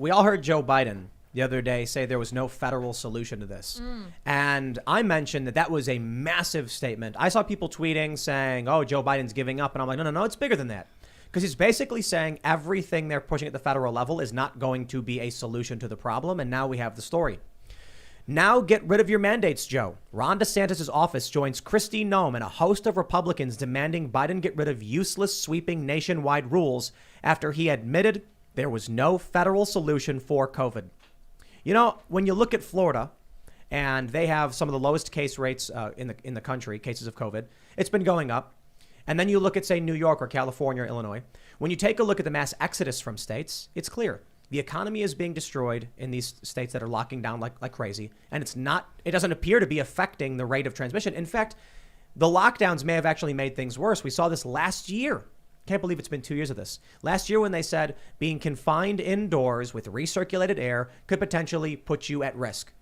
we all heard Joe Biden the other day say there was no federal solution to this. And I mentioned that was a massive statement. I saw people tweeting saying, oh, Joe Biden's giving up. And I'm like, no, it's bigger than that. Because he's basically saying everything they're pushing at the federal level is not going to be a solution to the problem. And now we have the story. Now get rid of your mandates, Joe. Ron DeSantis' office joins Kristi Noem and a host of Republicans demanding Biden get rid of useless, sweeping nationwide rules after he admitted there was no federal solution for COVID. You know, when you look at Florida, and they have some of the lowest case rates in the country, cases of COVID, it's been going up. And then you look at, say, New York or California or Illinois. When you take a look at the mass exodus from states, it's clear. The economy is being destroyed in these states that are locking down like crazy. And it doesn't appear to be affecting the rate of transmission. In fact, the lockdowns may have actually made things worse. We saw this last year. Can't believe it's been 2 years of this. Last year when they said being confined indoors with recirculated air could potentially put you at risk.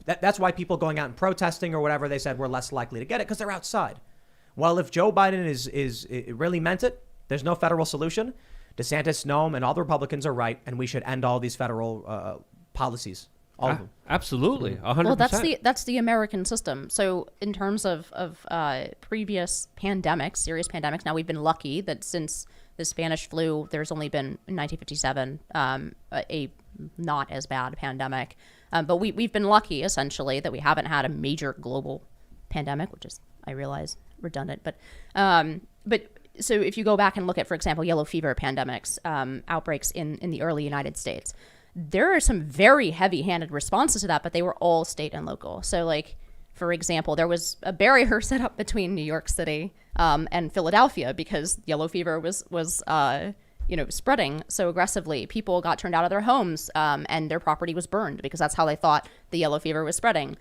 That's why people going out and protesting or whatever, they said we're less likely to get it because they're outside. Well, if Joe Biden is really meant it, there's no federal solution. DeSantis, Noem, and all the Republicans are right, and we should end all these federal policies. All of them. Absolutely, 100%. Well, that's the American system. So in terms of previous pandemics, serious pandemics, now we've been lucky that since the Spanish flu, there's only been in 1957 a not as bad pandemic. But we've been lucky essentially that we haven't had a major global pandemic, which is, I realize, redundant. But so if you go back and look at, for example, yellow fever pandemics, outbreaks in the early United States, there are some very heavy-handed responses to that, but they were all state and local. So, like, for example, there was a barrier set up between New York City and Philadelphia because yellow fever was spreading so aggressively. People got turned out of their homes and their property was burned because that's how they thought the yellow fever was spreading.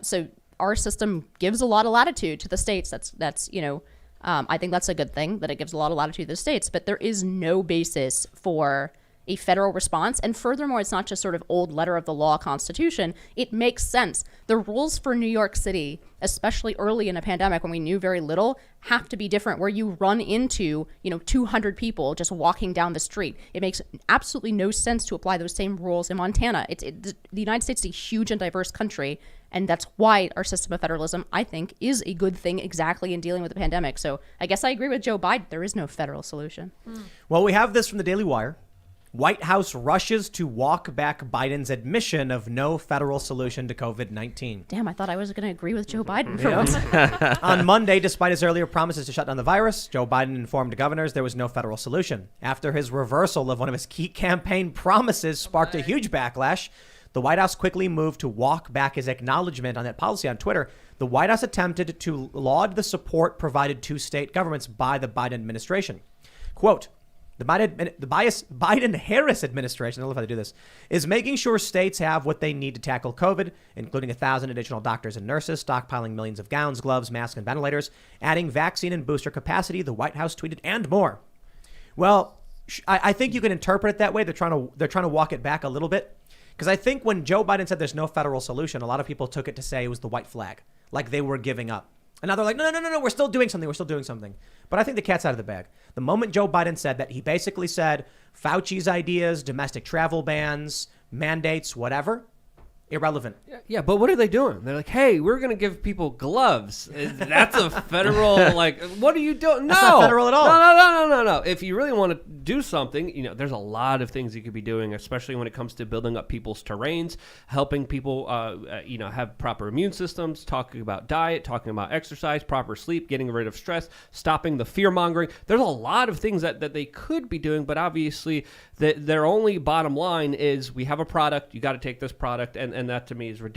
So our system gives a lot of latitude to the states. I think that's a good thing that it gives a lot of latitude to the states, but there is no basis for a federal response. And furthermore, it's not just sort of old letter of the law constitution. It makes sense. The rules for New York City, especially early in a pandemic when we knew very little, have to be different, where you run into, 200 people just walking down the street. It makes absolutely no sense to apply those same rules in Montana. The United States is a huge and diverse country. And that's why our system of federalism, I think, is a good thing exactly in dealing with the pandemic. So I guess I agree with Joe Biden. There is no federal solution. Well, we have this from the Daily Wire. White House rushes to walk back Biden's admission of no federal solution to COVID-19. Damn, I thought I was going to agree with Joe Biden for once. On Monday, despite his earlier promises to shut down the virus, Joe Biden informed governors there was no federal solution. After his reversal of one of his key campaign promises sparked a huge backlash, the White House quickly moved to walk back his acknowledgement on that policy on Twitter. The White House attempted to laud the support provided to state governments by the Biden administration. Quote, the Biden-Harris administration, I love how they do this, is making sure states have what they need to tackle COVID, including 1,000 additional doctors and nurses, stockpiling millions of gowns, gloves, masks, and ventilators, adding vaccine and booster capacity, the White House tweeted, and more. Well, I think you can interpret it that way. They're trying to walk it back a little bit. Because I think when Joe Biden said there's no federal solution, a lot of people took it to say it was the white flag, like they were giving up. And now they're like, no, we're still doing something. But I think the cat's out of the bag. The moment Joe Biden said that, he basically said Fauci's ideas, domestic travel bans, mandates, whatever, irrelevant. Yeah, but what are they doing? They're like, hey, we're going to give people gloves. That's a federal, what are you doing? No. That's not federal at all. No. If you really want to do something, there's a lot of things you could be doing, especially when it comes to building up people's terrains, helping people, have proper immune systems, talking about diet, talking about exercise, proper sleep, getting rid of stress, stopping the fear mongering. There's a lot of things that they could be doing, but obviously their only bottom line is we have a product, you got to take this product, and that to me is ridiculous.